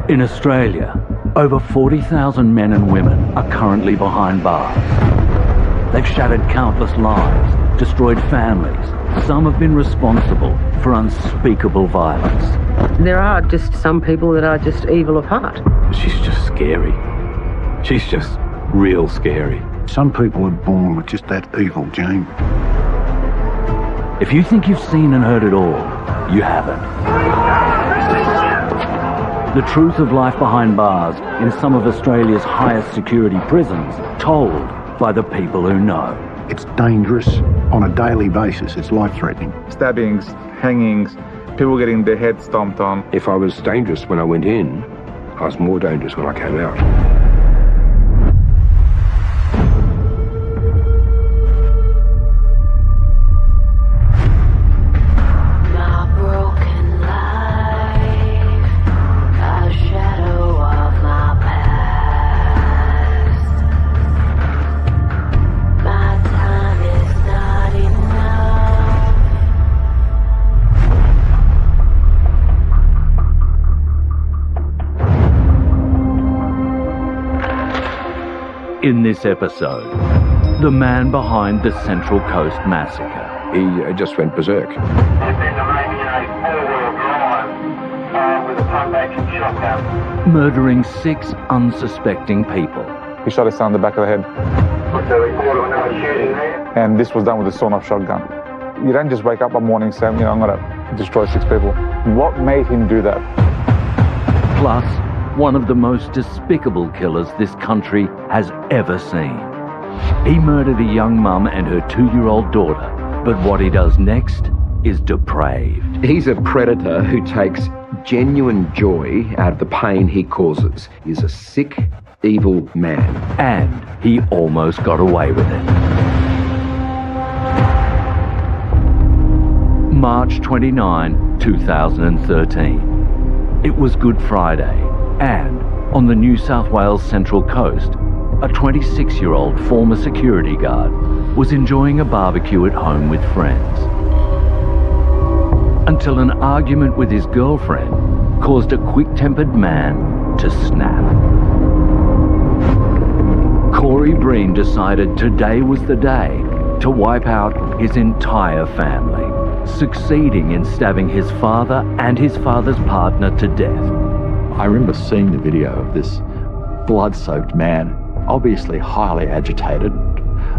In Australia, over 40,000 men and women are currently behind bars. They've shattered countless lives, destroyed families. Some have been responsible for unspeakable violence. There are just some people that are just evil of heart. She's just scary. She's just real scary. Some people are born with just that evil gene. If you think you've seen and heard it all, you haven't. The truth of life behind bars in some of Australia's highest security prisons, told by the people who know. It's dangerous on a daily basis. It's life-threatening. Stabbings, hangings, people getting their heads stomped on. If I was dangerous when I went in, I was more dangerous when I came out. In this episode, the man behind the Central Coast massacre. He just went berserk. There's a maybe four-wheel drive with a pump-action shotgun. Murdering 6 unsuspecting people. He shot his son in the back of the head. What's the report of another shooting there? And this was done with a sawn-off shotgun. You don't just wake up one morning and say, I'm going to destroy 6 people. What made him do that? Plus, one of the most despicable killers this country has ever seen. He murdered a young mum and her 2-year-old daughter, but what he does next is depraved. He's a predator who takes genuine joy out of the pain he causes. He's a sick, evil man. And he almost got away with it. March 29, 2013. It was Good Friday, and on the New South Wales Central Coast, a 26-year-old former security guard was enjoying a barbecue at home with friends. Until an argument with his girlfriend caused a quick-tempered man to snap. Corey Breen decided today was the day to wipe out his entire family, succeeding in stabbing his father and his father's partner to death. I remember seeing the video of this blood-soaked man, obviously highly agitated,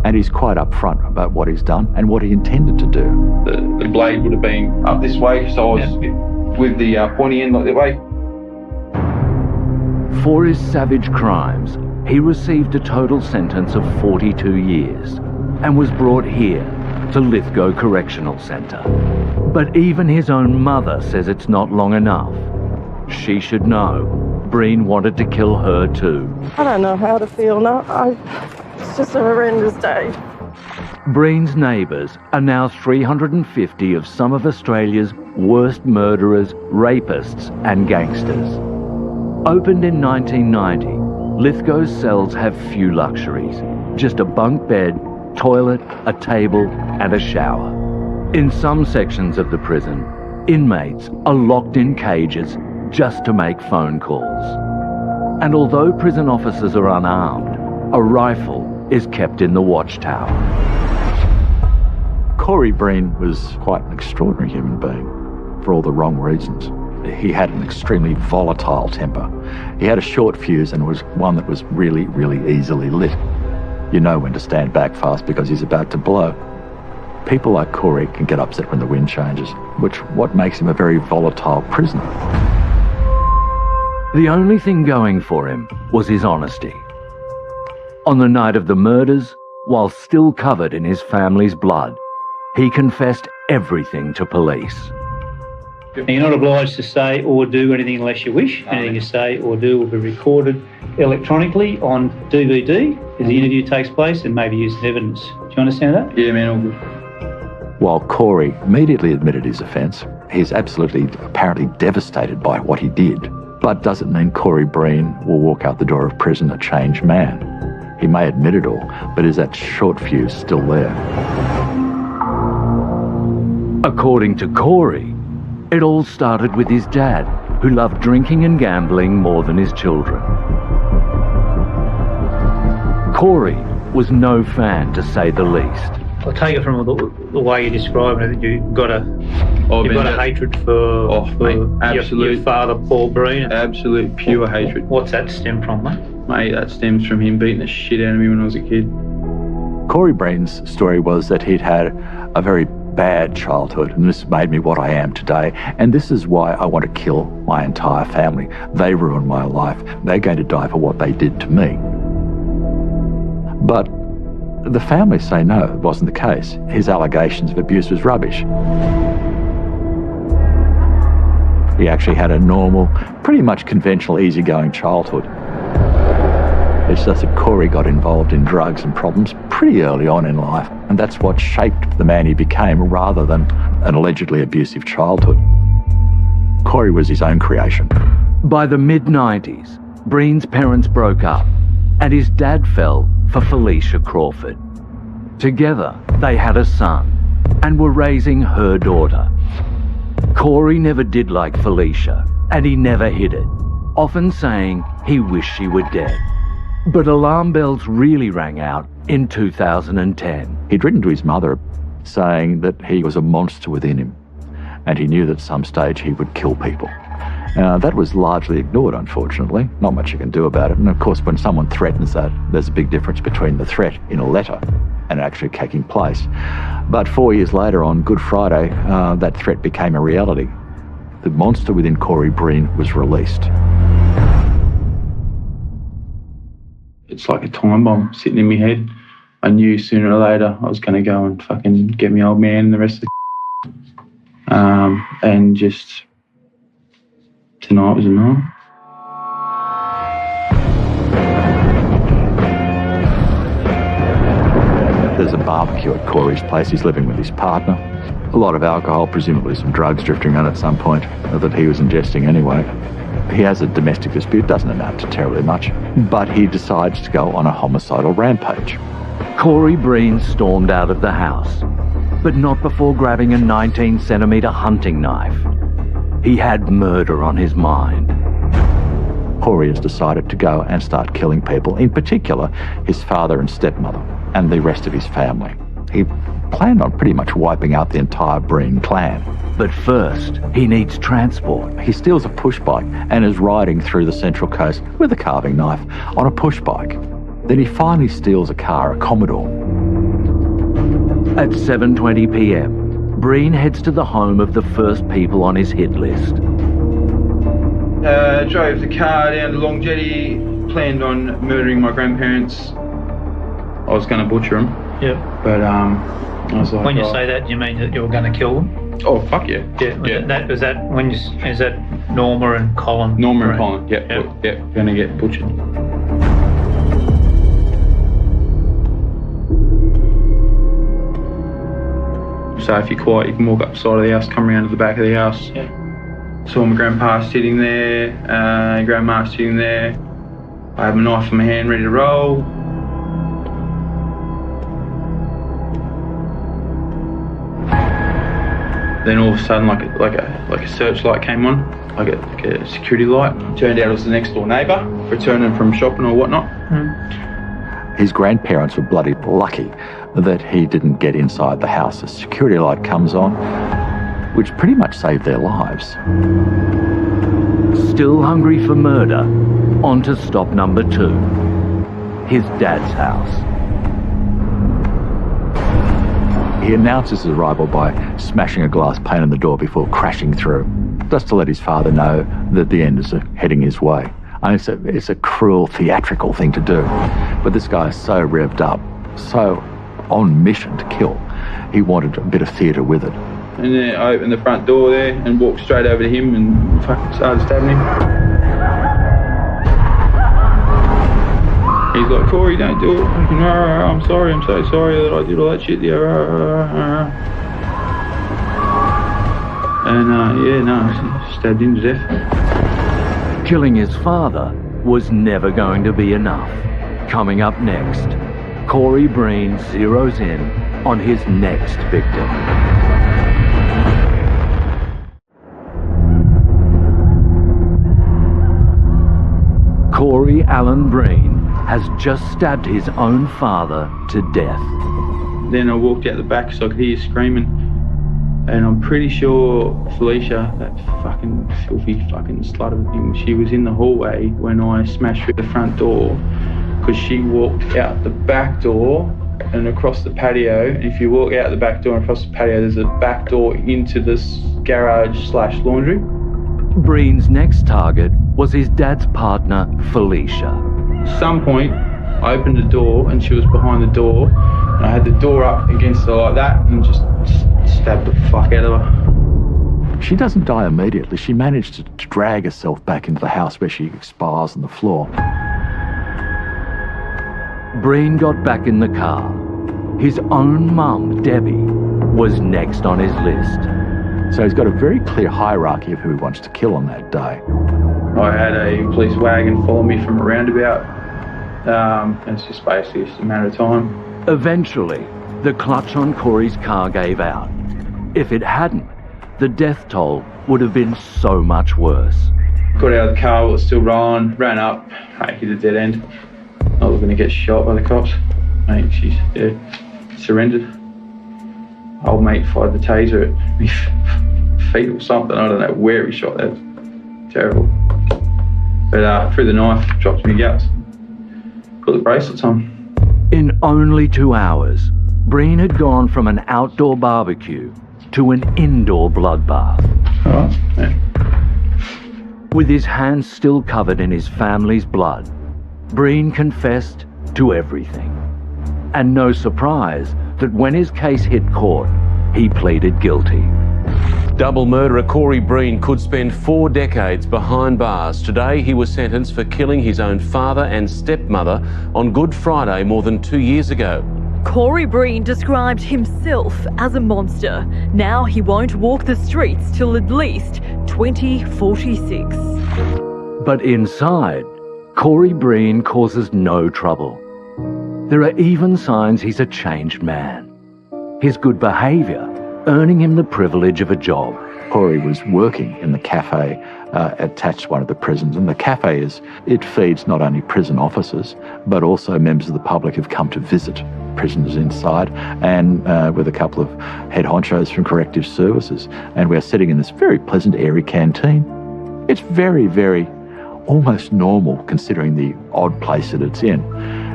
and he's quite upfront about what he's done and what he intended to do. The blade would have been up this way, so I was with the pointy end like that way. For his savage crimes, he received a total sentence of 42 years and was brought here to Lithgow Correctional Centre. But even his own mother says it's not long enough. She should know Breen wanted to kill her too. I don't know how to feel now. It's just a horrendous day. Breen's neighbours are now 350 of some of Australia's worst murderers, rapists and gangsters. Opened in 1990, Lithgow's cells have few luxuries. Just a bunk bed, toilet, a table and a shower. In some sections of the prison, inmates are locked in cages just to make phone calls. And although prison officers are unarmed, a rifle is kept in the watchtower. Corey Breen was quite an extraordinary human being for all the wrong reasons. He had an extremely volatile temper. He had a short fuse and was one that was really, really easily lit. You know when to stand back fast because he's about to blow. People like Corey can get upset when the wind changes, what makes him a very volatile prisoner. The only thing going for him was his honesty. On the night of the murders, while still covered in his family's blood, he confessed everything to police. You're not obliged to say or do anything unless you wish. Anything you say or do will be recorded electronically on DVD as the interview takes place and may be used as evidence. Do you understand that? Yeah, man, all good. While Corey immediately admitted his offence, he's absolutely apparently devastated by what he did. But doesn't mean Corey Breen will walk out the door of prison a changed man. He may admit it all, but is that short fuse still there? According to Corey, it all started with his dad, who loved drinking and gambling more than his children. Corey was no fan, to say the least. I take it from the way you describe it, you've got a hatred for, your father, Paul Breen. Absolute pure hatred. What's that stem from, mate? Mate, that stems from him beating the shit out of me when I was a kid. Corey Breen's story was that he'd had a very bad childhood, and this made me what I am today. And this is why I want to kill my entire family. They ruined my life. They're going to die for what they did to me. But the family say no, it wasn't the case. His allegations of abuse was rubbish. He actually had a normal, pretty much conventional, easygoing childhood. It's just that Corey got involved in drugs and problems pretty early on in life, and that's what shaped the man he became rather than an allegedly abusive childhood. Corey was his own creation. By the mid-90s, Breen's parents broke up, and his dad fell for Felicia Crawford. Together, they had a son and were raising her daughter. Corey never did like Felicia, and he never hid it, often saying he wished she were dead. But alarm bells really rang out in 2010. He'd written to his mother saying that he was a monster within him, and he knew that at some stage he would kill people. That was largely ignored, unfortunately. Not much you can do about it. And of course, when someone threatens that, there's a big difference between the threat in a letter and actually taking place. But 4 years later, on Good Friday, that threat became a reality. The monster within Corey Breen was released. It's like a time bomb sitting in my head. I knew sooner or later I was going to go and fucking get my old man and the rest of the and just... tonight was a night. There's a barbecue at Corey's place. He's living with his partner. A lot of alcohol, presumably some drugs drifting on at some point that he was ingesting anyway. He has a domestic dispute, doesn't amount to terribly much, but he decides to go on a homicidal rampage. Corey Breen stormed out of the house, but not before grabbing a 19-centimetre hunting knife. He had murder on his mind. Corey has decided to go and start killing people, in particular his father and stepmother and the rest of his family. He planned on pretty much wiping out the entire Breen clan. But first, he needs transport. He steals a push bike and is riding through the Central Coast with a carving knife on a push bike. Then he finally steals a car, a Commodore. At 7:20 p.m, Breen heads to the home of the first people on his hit list. Drove the car down to Long Jetty, planned on murdering my grandparents. I was going to butcher them. Yeah. But I was like... When you say that, you mean that you were going to kill them? Oh, fuck yeah. Yeah. Is that Norma and Colin? Norma and Colin, yep. Going to get butchered. So if you're quiet, you can walk up the side of the house, come around to the back of the house. Yeah. Saw my grandpa sitting there, grandma sitting there. I have my knife in my hand, ready to roll. Then all of a sudden, like a searchlight came on, like a security light. Turned out it was the next door neighbour, returning from shopping or whatnot. His grandparents were bloody lucky that he didn't get inside the house. A security light comes on, which pretty much saved their lives. Still hungry for murder, on to stop number 2, his dad's house. He announces his arrival by smashing a glass pane in the door before crashing through, just to let his father know that the end is heading his way. And it's a cruel, theatrical thing to do. But this guy is so revved up, so on mission to kill, he wanted a bit of theatre with it. And then I opened the front door there and walked straight over to him and fucking started stabbing him. He's like, Corey, don't do it. I'm sorry, I'm so sorry that I did all that shit. And stabbed him to death. Killing his father was never going to be enough. Coming up next, Corey Breen zeroes in on his next victim. Corey Allen Breen has just stabbed his own father to death. Then I walked out the back so I could hear you screaming. And I'm pretty sure Felicia, that fucking filthy fucking slut of a thing, she was in the hallway when I smashed through the front door, because she walked out the back door and across the patio. And if you walk out the back door and across the patio, there's a back door into this garage/laundry. Breen's next target was his dad's partner, Felicia. At some point, I opened the door and she was behind the door, and I had the door up against her like that and just stabbed the fuck out of her. She doesn't die immediately. She managed to drag herself back into the house where she expires on the floor. Breen got back in the car. His own mum, Debbie, was next on his list. So he's got a very clear hierarchy of who he wants to kill on that day. I had a police wagon follow me from a roundabout. It's just basically just a matter of time. Eventually, the clutch on Corey's car gave out. If it hadn't, the death toll would have been so much worse. Got out of the car, it was still rolling, ran up, hit a dead end. Not looking to get shot by the cops. Mate, she's surrendered. Old mate fired the taser at me feet or something. I don't know where he shot that. Terrible. But through the knife, dropped me guts. Put the bracelets on. In only 2 hours, Breen had gone from an outdoor barbecue to an indoor bloodbath. All right. Yeah. With his hands still covered in his family's blood, Breen confessed to everything. And no surprise that when his case hit court, he pleaded guilty. Double murderer Corey Breen could spend 4 decades behind bars. Today he was sentenced for killing his own father and stepmother on Good Friday more than 2 years ago. Corey Breen described himself as a monster. Now he won't walk the streets till at least 2046. But inside, Corey Breen causes no trouble. There are even signs he's a changed man. His good behaviour earning him the privilege of a job. Corey was working in the cafe attached to one of the prisons, and the cafe it feeds not only prison officers but also members of the public who've come to visit prisoners inside, and with a couple of head honchos from corrective services. And we're sitting in this very pleasant, airy canteen. It's very, very almost normal considering the odd place that it's in.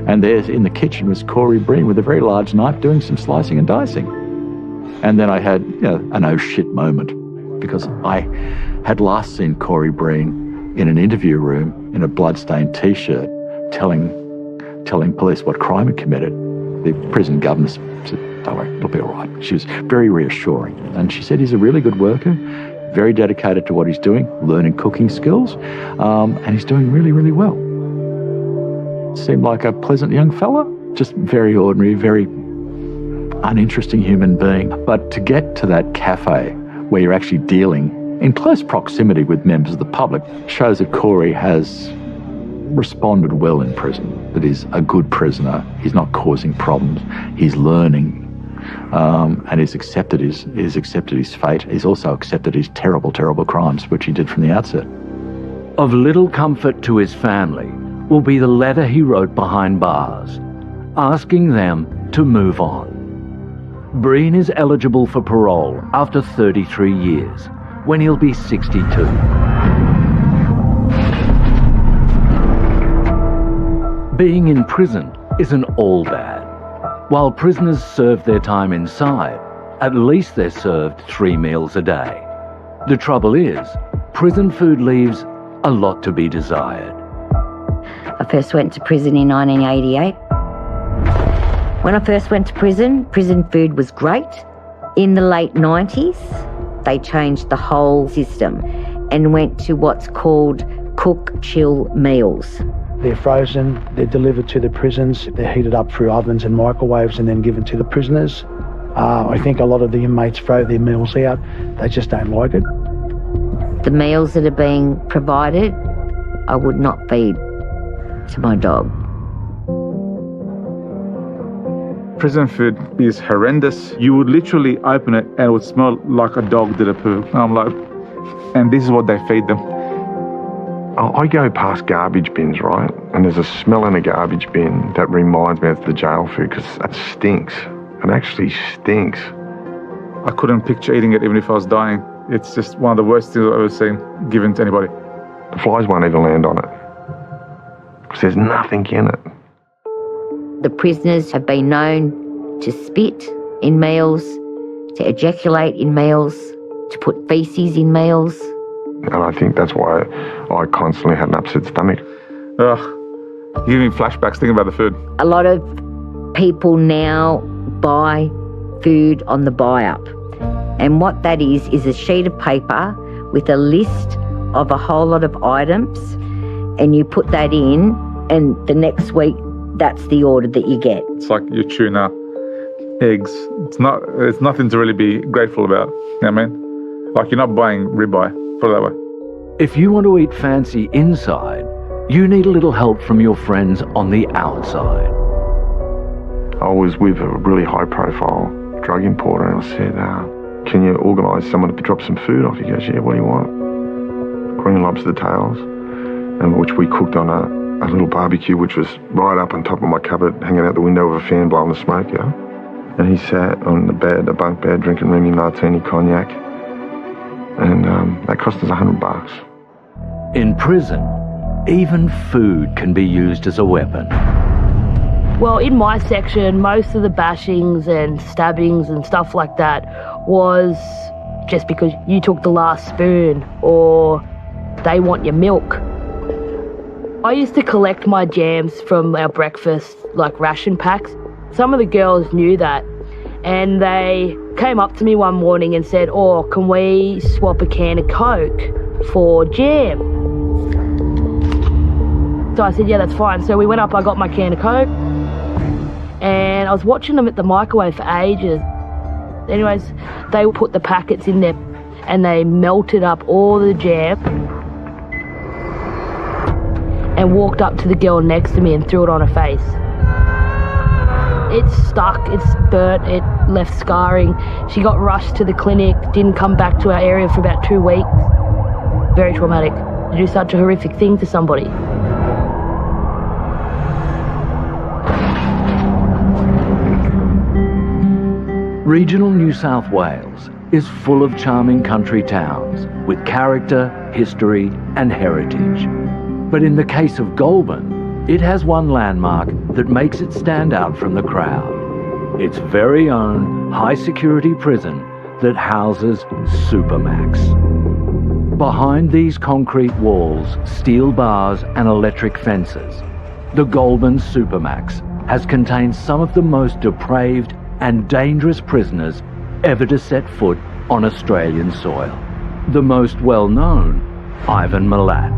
And there in the kitchen was Corey Breen with a very large knife doing some slicing and dicing. And then I had an oh shit moment, because I had last seen Corey Breen in an interview room in a bloodstained T-shirt telling police what crime he'd committed. The prison governor said, "Don't worry, it'll be all right." She was very reassuring. And she said he's a really good worker, very dedicated to what he's doing, learning cooking skills, and he's doing really, really well. Seemed like a pleasant young fella, just very ordinary, very uninteresting human being. But to get to that cafe where you're actually dealing in close proximity with members of the public shows that Corey has responded well in prison, that he's a good prisoner, he's not causing problems, he's learning, and he's accepted his fate. He's also accepted his terrible, terrible crimes, which he did from the outset. Of little comfort to his family will be the letter he wrote behind bars, asking them to move on. Breen is eligible for parole after 33 years, when he'll be 62. Being in prison isn't all bad. While prisoners serve their time inside, at least they're served 3 meals a day. The trouble is, prison food leaves a lot to be desired. I first went to prison in 1988. When I first went to prison food was great. In the late 90s, they changed the whole system and went to what's called cook-chill meals. They're frozen, they're delivered to the prisons, they're heated up through ovens and microwaves and then given to the prisoners. I think a lot of the inmates throw their meals out. They just don't like it. The meals that are being provided, I would not feed to my dog. Prison food is horrendous. You would literally open it and it would smell like a dog did a poo. And I'm like, and this is what they feed them. I go past garbage bins, right? And there's a smell in a garbage bin that reminds me of the jail food because it stinks. It actually stinks. I couldn't picture eating it even if I was dying. It's just one of the worst things I've ever seen given to anybody. The flies won't even land on it because there's nothing in it. The prisoners have been known to spit in meals, to ejaculate in meals, to put faeces in meals. And I think that's why I constantly had an upset stomach. Ugh, you give me flashbacks thinking about the food. A lot of people now buy food on the buy-up. And what that is a sheet of paper with a list of a whole lot of items, and you put that in, and the next week, that's the order that you get. It's like your tuna, eggs. It's nothing to really be grateful about. You know what I mean? Like you're not buying ribeye, put it that way. If you want to eat fancy inside, you need a little help from your friends on the outside. I was with a really high-profile drug importer, and I said, can you organise someone to drop some food off? He goes, yeah, what do you want? Green lobster tails, and which we cooked on a little barbecue, which was right up on top of my cupboard, hanging out the window with a fan blowing the smoke, yeah? And he sat on the bed, a bunk bed, drinking Remy Martini cognac, and that cost us $100. In prison, even food can be used as a weapon. Well, in my section, most of the bashings and stabbings and stuff like that was just because you took the last spoon or they want your milk. I used to collect my jams from our breakfast, like ration packs. Some of the girls knew that, and they came up to me one morning and said, oh, can we swap a can of Coke for jam? So I said, yeah, that's fine. So we went up, I got my can of Coke, and I was watching them at the microwave for ages. Anyways, they put the packets in there and they melted up all the jam and walked up to the girl next to me and threw it on her face. It stuck, it's burnt, it left scarring. She got rushed to the clinic, didn't come back to our area for about 2 weeks. Very traumatic to do such a horrific thing to somebody. Regional New South Wales is full of charming country towns with character, history and heritage. But in the case of Goulburn, it has one landmark that makes it stand out from the crowd. Its very own high-security prison that houses Supermax. Behind these concrete walls, steel bars and electric fences, the Goulburn Supermax has contained some of the most depraved and dangerous prisoners ever to set foot on Australian soil. The most well-known, Ivan Milat.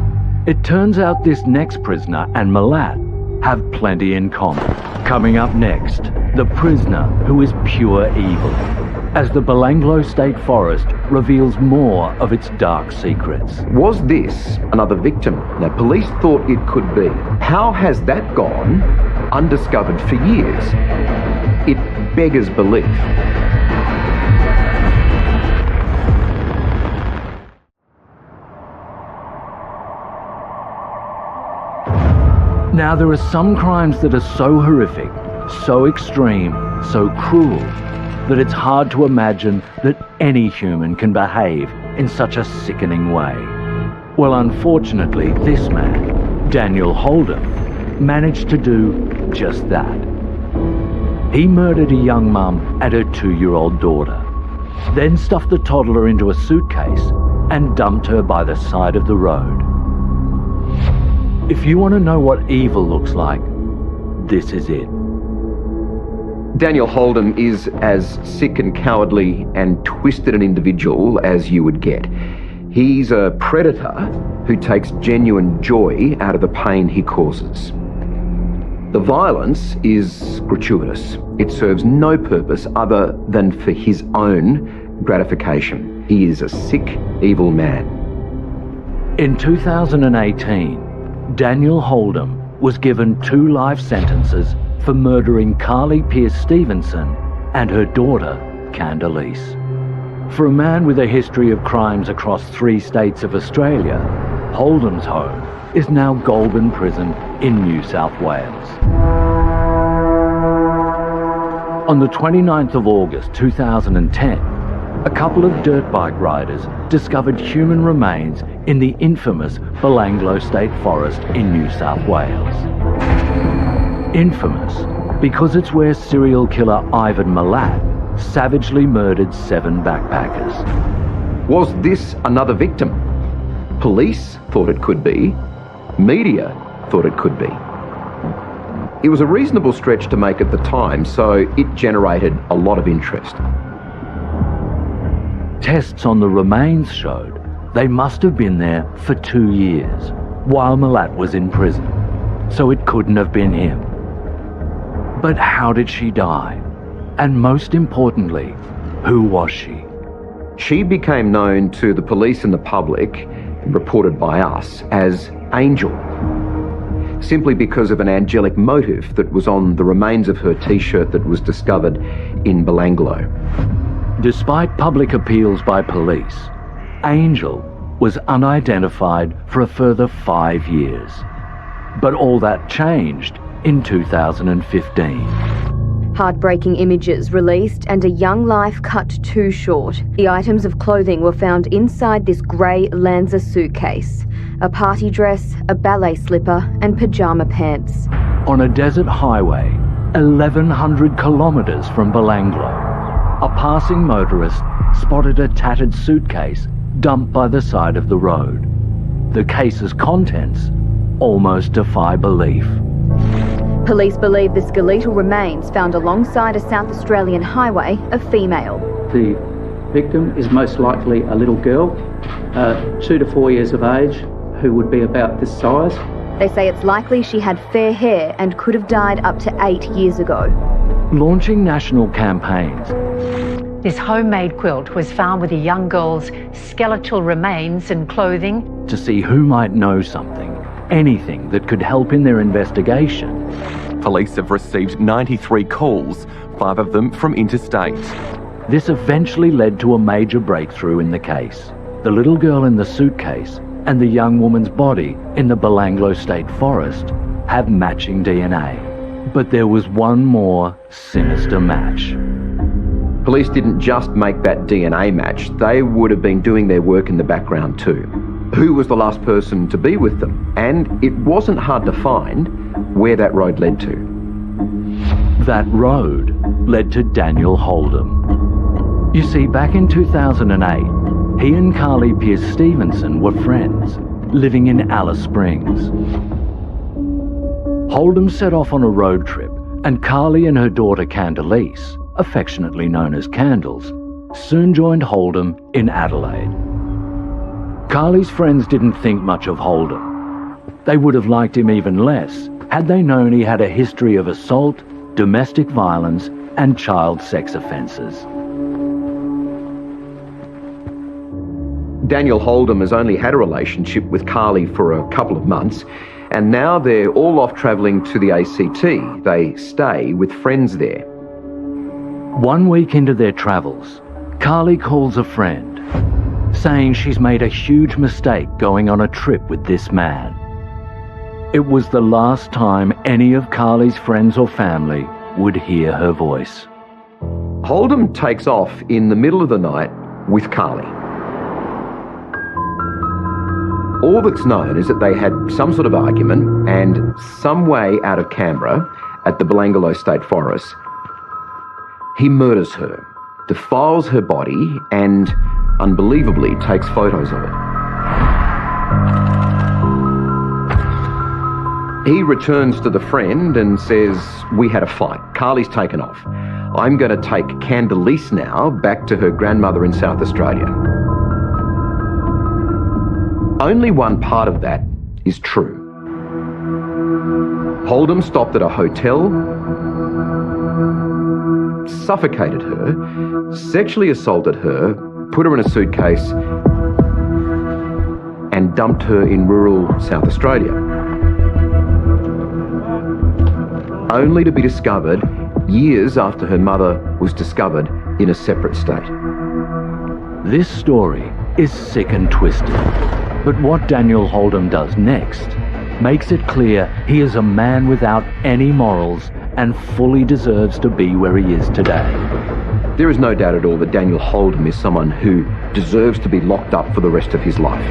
It turns out this next prisoner and Milat have plenty in common. Coming up next, the prisoner who is pure evil, as the Belanglo State Forest reveals more of its dark secrets. Was this another victim? Now, police thought it could be. How has that gone undiscovered for years? It beggars belief. Now, there are some crimes that are so horrific, so extreme, so cruel, that it's hard to imagine that any human can behave in such a sickening way. Well, unfortunately, this man, Daniel Holden, managed to do just that. He murdered a young mum and her 2-year-old daughter, then stuffed the toddler into a suitcase and dumped her by the side of the road. If you want to know what evil looks like, this is it. Daniel Holden is as sick and cowardly and twisted an individual as you would get. He's a predator who takes genuine joy out of the pain he causes. The violence is gratuitous. It serves no purpose other than for his own gratification. He is a sick, evil man. In 2018, Daniel Holden was given 2 life sentences for murdering Carly Pearce Stevenson and her daughter, Candice. For a man with a history of crimes across 3 states of Australia, Holden's home is now Goulburn Prison in New South Wales. On the 29th of August 2010, a couple of dirt bike riders discovered human remains in the infamous Belanglo State Forest in New South Wales. Infamous because it's where serial killer Ivan Milat savagely murdered 7 backpackers. Was this another victim? Police thought it could be. Media thought it could be. It was a reasonable stretch to make at the time, so it generated a lot of interest. Tests on the remains showed they must have been there for 2 years while Milat was in prison, so it couldn't have been him. But how did she die? And most importantly, who was she? She became known to the police and the public, reported by us, as Angel, simply because of an angelic motif that was on the remains of her t-shirt that was discovered in Belanglo. Despite public appeals by police, Angel was unidentified for a further 5 years. But all that changed in 2015. Heartbreaking images released and a young life cut too short. The items of clothing were found inside this grey Lanza suitcase. A party dress, a ballet slipper and pyjama pants. On a desert highway, 1,100 kilometres from Belanglo, a passing motorist spotted a tattered suitcase dumped by the side of the road. The case's contents almost defy belief. Police believe the skeletal remains found alongside a South Australian highway are female. The victim is most likely a little girl, 2 to 4 years of age, who would be about this size. They say it's likely she had fair hair and could have died up to 8 years ago. Launching national campaigns. This homemade quilt was found with a young girl's skeletal remains and clothing. To see who might know something, anything that could help in their investigation. Police have received 93 calls, 5 of them from interstate. This eventually led to a major breakthrough in the case. The little girl in the suitcase and the young woman's body in the Belanglo State Forest have matching DNA. But there was one more sinister match. Police didn't just make that DNA match, they would have been doing their work in the background too. Who was the last person to be with them? And it wasn't hard to find where that road led to. That road led to Daniel Holdom. You see, back in 2008, he and Carly Pearce-Stevenson were friends, living in Alice Springs. Holdom set off on a road trip, and Carly and her daughter Candelise, affectionately known as Candles, soon joined Holdom in Adelaide. Carly's friends didn't think much of Holdom. They would have liked him even less had they known he had a history of assault, domestic violence and child sex offences. Daniel Holdom has only had a relationship with Carly for a couple of months, and now they're all off travelling to the ACT. They stay with friends there. 1 week into their travels, Carly calls a friend, saying she's made a huge mistake going on a trip with this man. It was the last time any of Carly's friends or family would hear her voice. Holdom takes off in the middle of the night with Carly. All that's known is that they had some sort of argument, and some way out of Canberra, at the Belanglo State Forest, he murders her, defiles her body, and unbelievably takes photos of it. He returns to the friend and says, "We had a fight. Carly's taken off. I'm going to take Candelise now back to her grandmother in South Australia." Only one part of that is true. Holdom stopped at a hotel, suffocated her, sexually assaulted her, put her in a suitcase, and dumped her in rural South Australia. Only to be discovered years after her mother was discovered in a separate state. This story is sick and twisted. But what Daniel Holdom does next makes it clear he is a man without any morals and fully deserves to be where he is today. There is no doubt at all that Daniel Holdom is someone who deserves to be locked up for the rest of his life.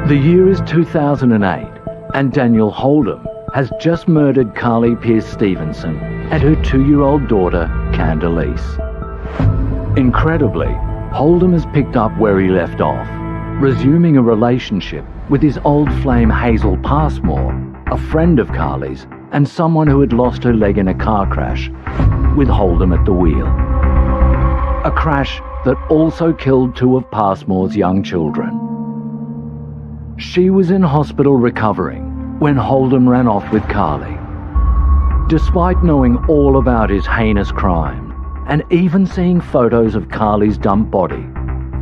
The year is 2008, and Daniel Holdom has just murdered Carly Pearce Stevenson and her 2-year-old daughter, Candace. Incredibly, Holdom has picked up where he left off, resuming a relationship with his old flame Hazel Passmore, a friend of Carly's and someone who had lost her leg in a car crash, with Holdom at the wheel. A crash that also killed 2 of Passmore's young children. She was in hospital recovering when Holdom ran off with Carly. Despite knowing all about his heinous crime, and even seeing photos of Carly's dumped body,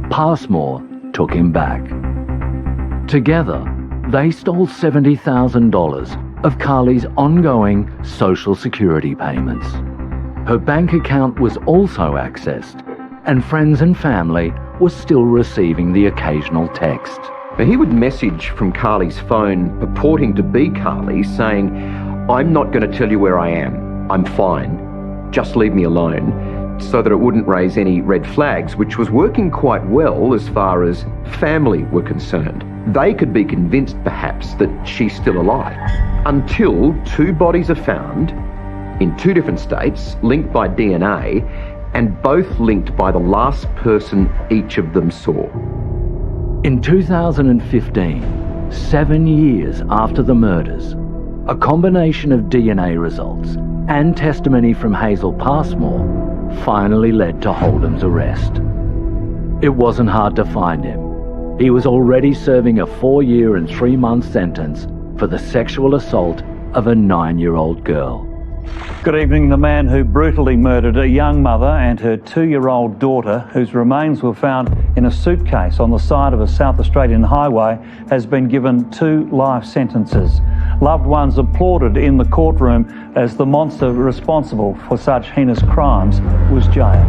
Passmore took him back. Together, they stole $70,000 of Carly's ongoing Social Security payments. Her bank account was also accessed, and friends and family were still receiving the occasional text. Now, he would message from Carly's phone purporting to be Carly, saying, "I'm not going to tell you where I am. I'm fine. Just leave me alone," so that it wouldn't raise any red flags, which was working quite well as far as family were concerned. They could be convinced, perhaps, that she's still alive, until 2 bodies are found in 2 different states, linked by DNA, and both linked by the last person each of them saw. In 2015, 7 years after the murders, a combination of DNA results and testimony from Hazel Passmore finally led to Holdom's arrest. It wasn't hard to find him. He was already serving a 4-year and 3-month sentence for the sexual assault of a 9-year-old girl. Good evening. The man who brutally murdered a young mother and her 2-year-old daughter, whose remains were found in a suitcase on the side of a South Australian highway, has been given 2 life sentences. Loved ones applauded in the courtroom as the monster responsible for such heinous crimes was jailed.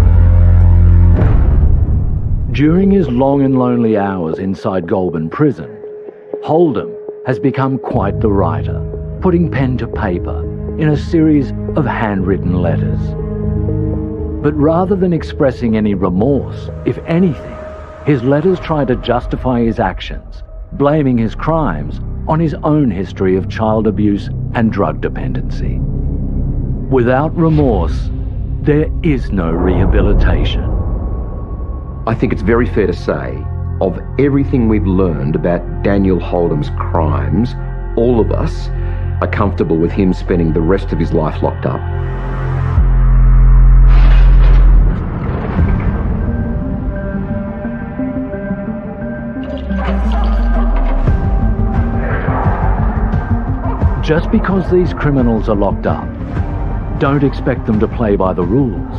During his long and lonely hours inside Goulburn Prison, Holdom has become quite the writer, putting pen to paper in a series of handwritten letters. But rather than expressing any remorse, if anything, his letters try to justify his actions, blaming his crimes on his own history of child abuse and drug dependency. Without remorse, there is no rehabilitation. I think it's very fair to say, of everything we've learned about Daniel Holdom's crimes, all of us are comfortable with him spending the rest of his life locked up. Just because these criminals are locked up, don't expect them to play by the rules.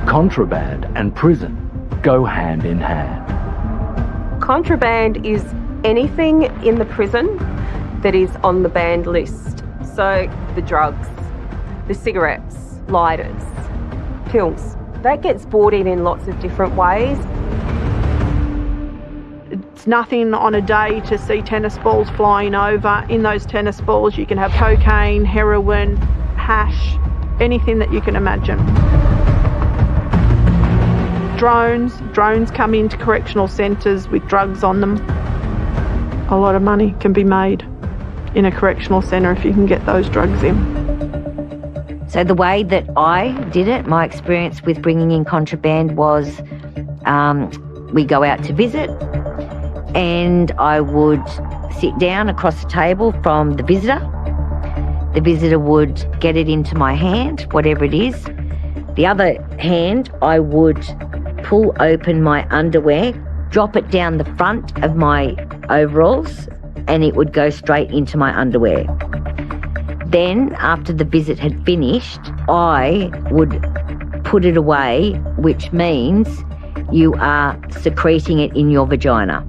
Contraband and prison go hand in hand. Contraband is anything in the prison that is on the banned list. So the drugs, the cigarettes, lighters, pills. That gets brought in lots of different ways. It's nothing on a day to see tennis balls flying over. In those tennis balls you can have cocaine, heroin, hash, anything that you can imagine. Drones come into correctional centres with drugs on them. A lot of money can be made in a correctional centre if you can get those drugs in. So the way that I did it, my experience with bringing in contraband was we go out to visit and I would sit down across the table from the visitor. The visitor would get it into my hand, whatever it is. The other hand, I would pull open my underwear, drop it down the front of my overalls, and it would go straight into my underwear. Then, after the visit had finished, I would put it away, which means you are secreting it in your vagina.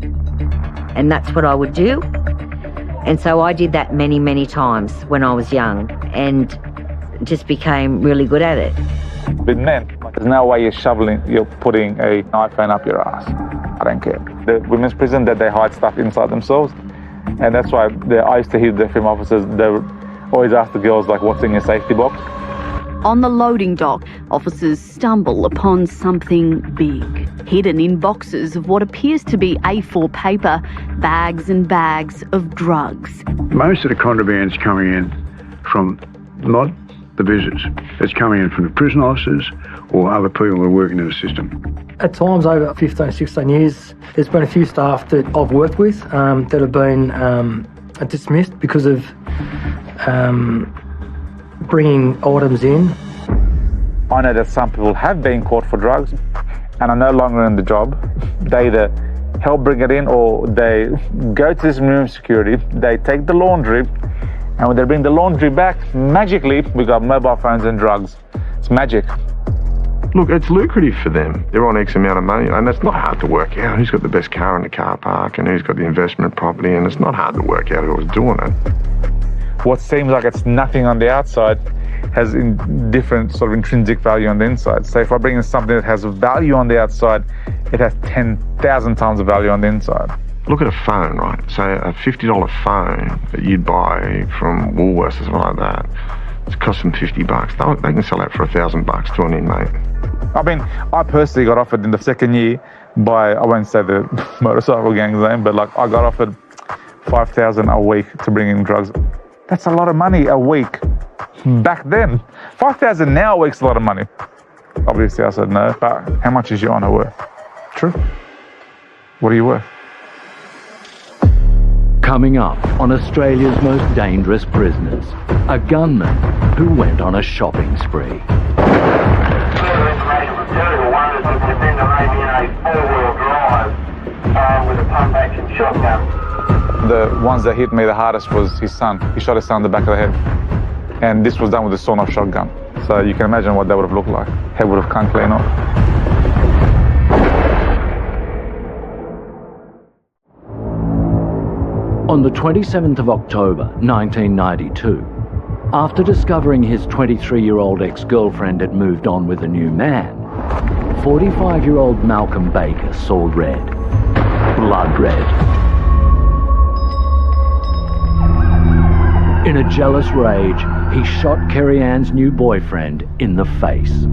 And that's what I would do. And so I did that many, many times when I was young and just became really good at it. With men, there's no way you're putting a iPhone up your ass. I don't care. The women's prison, that they hide stuff inside themselves. And that's why I used to hear the female officers, they would always ask the girls, like, what's in your safety box? On the loading dock, officers stumble upon something big, hidden in boxes of what appears to be A4 paper, bags and bags of drugs. Most of the contraband's coming in from not the visitors. It's coming in from the prison officers or other people who are working in the system. At times over 15, 16 years, there's been a few staff that I've worked with that have been dismissed because of bringing items in. I know that some people have been caught for drugs and are no longer in the job. They either help bring it in or they go to this room security, they take the laundry, and when they bring the laundry back, magically, we got mobile phones and drugs. It's magic. Look, it's lucrative for them. They're on X amount of money, and it's not hard to work out who's got the best car in the car park and who's got the investment property, and it's not hard to work out who was doing it. What seems like it's nothing on the outside has different sort of intrinsic value on the inside. So if I bring in something that has value on the outside, it has 10,000 times the value on the inside. Look at a phone, right? Say a $50 phone that you'd buy from Woolworths or something like that. It's cost them $50. They can sell that for $1,000 to an inmate. I mean, I personally got offered in the second year by, I won't say the motorcycle gang's name, but like I got offered $5,000 a week to bring in drugs. That's a lot of money a week. Back then, $5,000 now a week's a lot of money. Obviously I said no, but how much is your honour worth? True. What are you worth? Coming up on Australia's most dangerous prisoners, a gunman who went on a shopping spree. Further information from Terrible One is that the offender may be in a four-wheel drive with a pump-action shotgun. The ones that hit me the hardest was his son. He shot his son in the back of the head. And this was done with a sawn-off shotgun. So you can imagine what that would have looked like. Head would have come clean off. On the 27th of October 1992, after discovering his 23-year-old ex-girlfriend had moved on with a new man, 45-year-old Malcolm Baker saw red. Blood red. In a jealous rage, he shot Kerry Ann's new boyfriend in the face.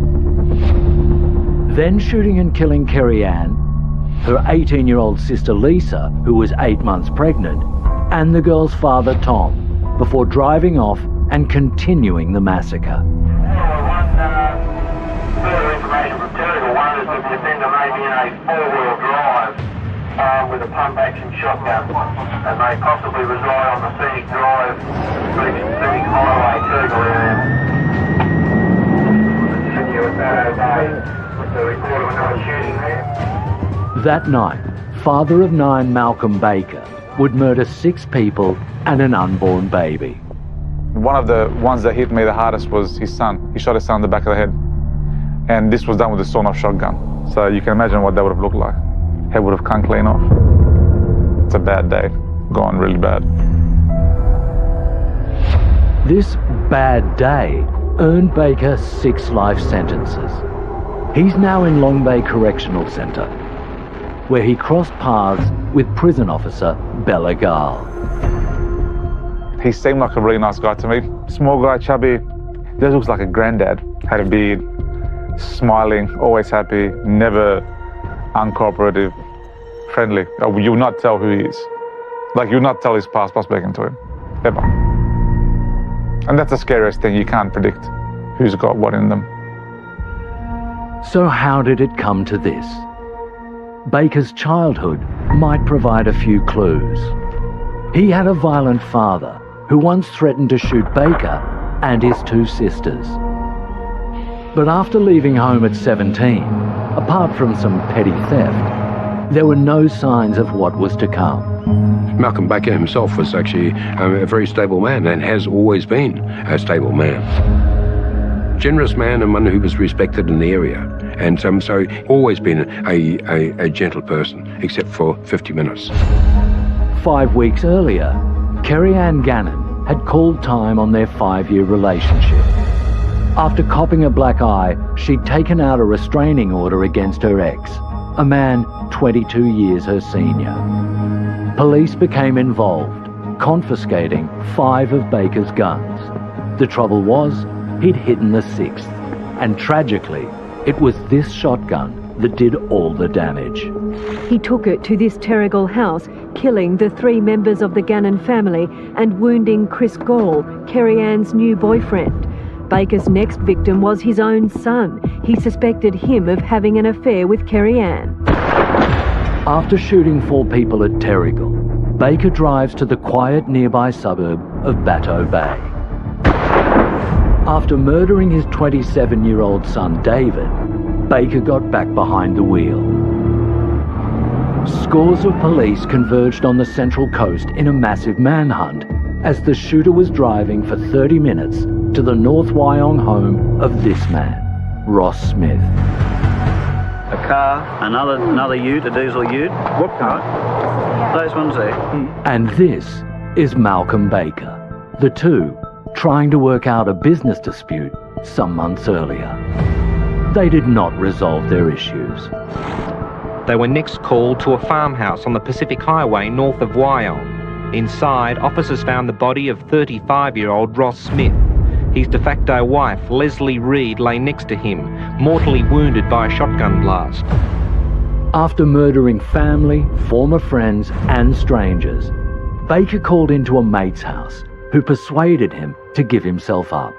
Then shooting and killing Kerry Ann, her 18-year-old sister Lisa, who was 8 months pregnant, and the girl's father Tom, before driving off and continuing the massacre. Further information from Terrible One is that the offender may be in a four-wheel drive with a pump-action shotgun and may possibly reside on the scenic drive, scenic highway, Turgle area. Continue at that day with the report of another shooting there. That night, father of 9 Malcolm Baker would murder 6 people and an unborn baby. One of the ones that hit me the hardest was his son. He shot his son in the back of the head. And this was done with a sawn-off shotgun. So you can imagine what that would have looked like. Head would have come clean off. It's a bad day, gone really bad. This bad day earned Baker 6 life sentences. He's now in Long Bay Correctional Centre, where he crossed paths with prison officer Bella Gall. He seemed like a really nice guy to me. Small guy, chubby, just looks like a granddad. Had a beard, smiling, always happy, never uncooperative, friendly. You would not tell who he is. Like, you would not tell his past by speaking to him, ever. And that's the scariest thing. You can't predict who's got what in them. So how did it come to this? Baker's childhood might provide a few clues. He had a violent father who once threatened to shoot Baker and his 2 sisters. But after leaving home at 17, apart from some petty theft, there were no signs of what was to come. Malcolm Baker himself was actually a very stable man and has always been a stable man. Generous man and one who was respected in the area. And so always been a gentle person, except for 50 minutes. 5 weeks earlier, Kerry-Ann Gannon had called time on their 5-year relationship. After copping a black eye, she'd taken out a restraining order against her ex, a man 22 years her senior. Police became involved, confiscating 5 of Baker's guns. The trouble was, he'd hidden the 6th, and tragically, it was this shotgun that did all the damage. He took it to this Terrigal house, killing the 3 members of the Gannon family and wounding Chris Gall, Kerry-Ann's new boyfriend. Baker's next victim was his own son. He suspected him of having an affair with Kerry-Ann. After shooting 4 people at Terrigal, Baker drives to the quiet nearby suburb of Batteau Bay. After murdering his 27-year-old son David, Baker got back behind the wheel. Scores of police converged on the Central Coast in a massive manhunt as the shooter was driving for 30 minutes to the North Wyong home of this man, Ross Smith. A car, another ute, a diesel ute. What car? Those ones there. And this is Malcolm Baker, the two trying to work out a business dispute some months earlier. They did not resolve their issues. They were next called to a farmhouse on the Pacific Highway north of Wyong. Inside, officers found the body of 35-year-old Ross Smith. His de facto wife, Leslie Reed, lay next to him, mortally wounded by a shotgun blast. After murdering family, former friends and strangers, Baker called into a mate's house who persuaded him to give himself up,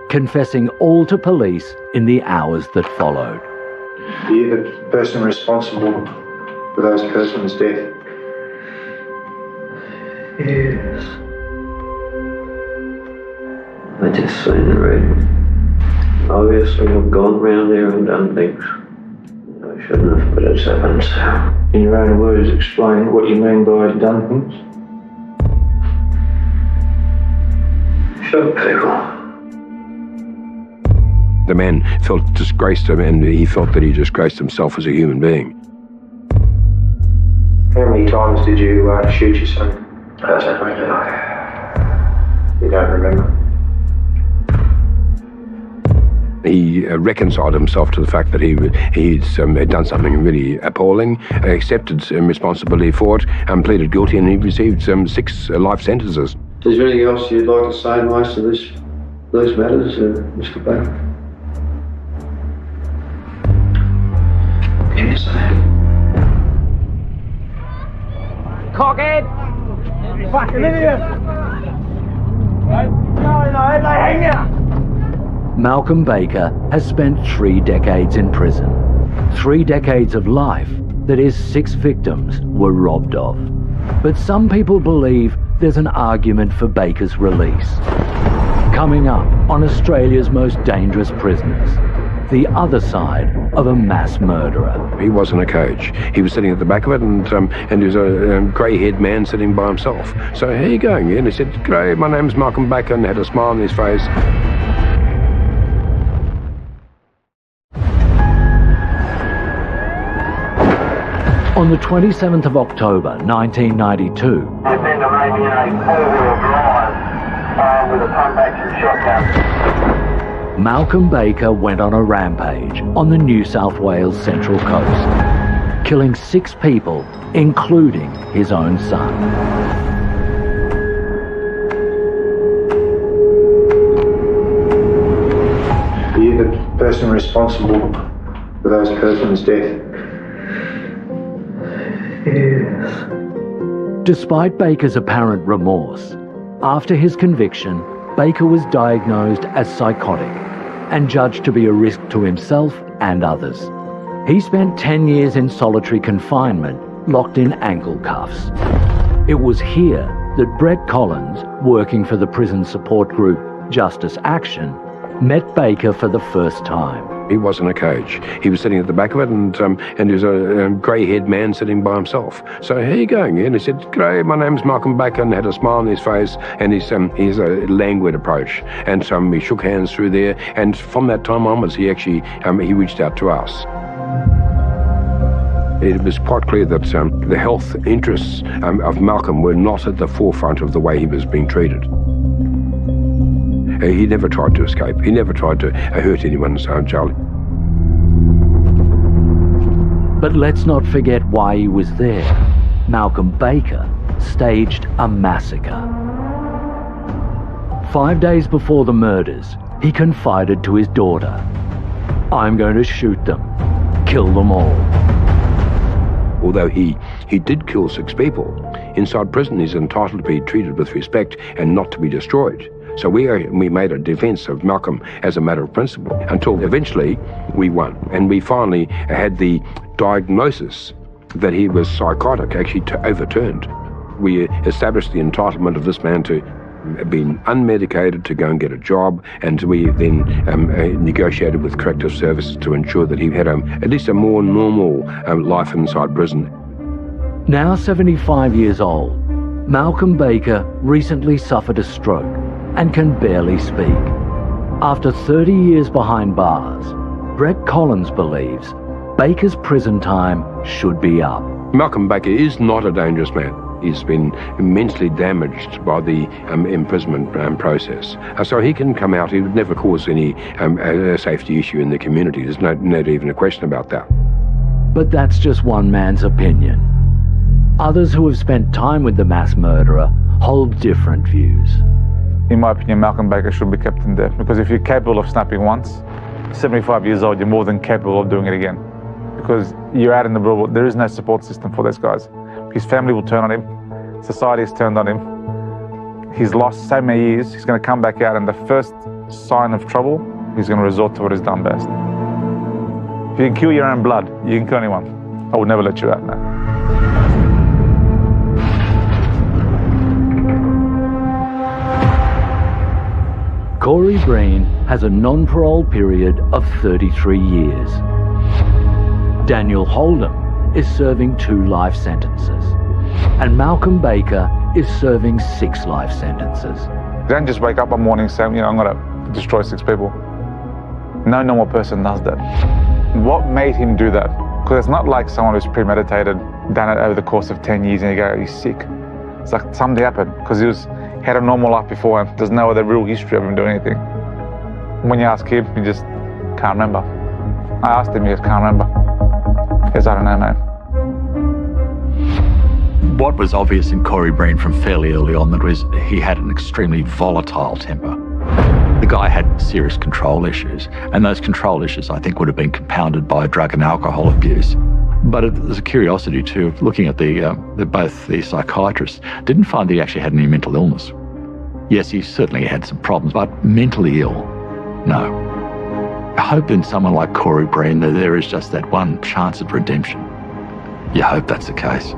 confessing all to police in the hours that followed. Are you the person responsible for those persons' death? Yes. I just seen the red. Obviously I've gone round there and done things I shouldn't have, but it's happened, so. In your own words, explain what you mean by done things. Shot people. The man felt disgraced, and he felt that he disgraced himself as a human being. How many times did you shoot your son? I don't know. You don't remember? He reconciled himself to the fact that he'd done something really appalling, accepted responsibility for it, and pleaded guilty, and he received 6 life sentences. Is there anything else you'd like to say in relation to these matters, Mr. Baker? Can you say? Cockhead! Fucking idiot! No, they hang you! Malcolm Baker has spent 3 decades in prison. 3 decades of life that his 6 victims were robbed of. But some people believe there's an argument for Baker's release. Coming up on Australia's most dangerous prisoners, the other side of a mass murderer. He wasn't a coach. He was sitting at the back of it, and he was a grey-haired man sitting by himself. So, how you going? And he said, "G'day, my name's Malcolm Baker," and had a smile on his face. On the 27th of October, 1992, The offender may be in a 4-wheel drive with a pump-action shotgun. Malcolm Baker went on a rampage on the New South Wales Central Coast, killing 6 people, including his own son. Are you the person responsible for those persons' death? Yes. Despite Baker's apparent remorse, after his conviction, Baker was diagnosed as psychotic and judged to be a risk to himself and others. He spent 10 years in solitary confinement, locked in ankle cuffs. It was here that Brett Collins, working for the prison support group Justice Action, met Baker for the first time. He wasn't a coach. He was sitting at the back of it, and he was a grey-haired man sitting by himself. So, how you going? And he said, "G'day, my name's Malcolm Baker," and had a smile on his face, and he's a languid approach. And so we shook hands through there, and from that time onwards, he actually he reached out to us. It was quite clear that the health interests of Malcolm were not at the forefront of the way he was being treated. He never tried to escape. He never tried to hurt anyone, Charlie. But let's not forget why he was there. Malcolm Baker staged a massacre. 5 days before the murders, he confided to his daughter, "I'm going to shoot them, kill them all." Although he did kill 6 people, inside prison he's entitled to be treated with respect and not to be destroyed. So we made a defence of Malcolm as a matter of principle until eventually we won. And we finally had the diagnosis that he was psychotic actually overturned. We established the entitlement of this man to be unmedicated, to go and get a job, and we then negotiated with corrective services to ensure that he had at least a more normal life inside prison. Now 75 years old, Malcolm Baker recently suffered a stroke and can barely speak. After 30 years behind bars, Brett Collins believes Baker's prison time should be up. Malcolm Baker is not a dangerous man. He's been immensely damaged by the imprisonment process. So he can come out, he would never cause any safety issue in the community. There's not even a question about that. But that's just one man's opinion. Others who have spent time with the mass murderer hold different views. In my opinion, Malcolm Baker should be kept in there, because if you're capable of snapping once, 75 years old, you're more than capable of doing it again. Because you're out in the real world, there is no support system for those guys. His family will turn on him, society has turned on him. He's lost so many years, he's going to come back out, and the first sign of trouble, he's going to resort to what he's done best. If you can kill your own blood, you can kill anyone. I would never let you out now. Corey Breen has a non-parole period of 33 years. Daniel Holdham is serving 2 life sentences, and Malcolm Baker is serving 6 life sentences. Don't just wake up one morning saying, I'm going to destroy 6 people. No normal person does that. What made him do that? Because it's not like someone who's premeditated, done it over the course of 10 years and you go, he's sick. It's like something happened because he had a normal life before and there's no other real history of him doing anything. When you ask him, he just can't remember. I asked him, he just can't remember. He goes, I don't know, man. What was obvious in Corey Breen from fairly early on that was he had an extremely volatile temper. The guy had serious control issues, and those control issues I think would have been compounded by drug and alcohol abuse. But there's a curiosity too, looking at both the psychiatrists, didn't find that he actually had any mental illness. Yes, he certainly had some problems, but mentally ill, no. I hope in someone like Corey Breen that there is just that one chance of redemption. You hope that's the case.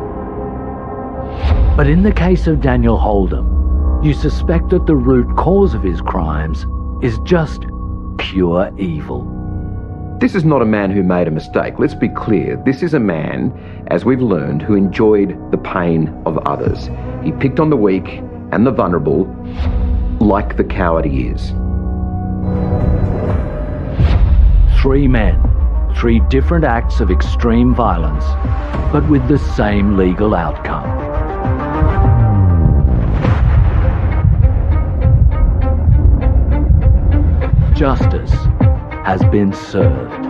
But in the case of Daniel Holdham, you suspect that the root cause of his crimes is just pure evil. This is not a man who made a mistake. Let's be clear. This is a man, as we've learned, who enjoyed the pain of others. He picked on the weak and the vulnerable, like the coward he is. 3 men, 3 different acts of extreme violence, but with the same legal outcome. Justice has been served.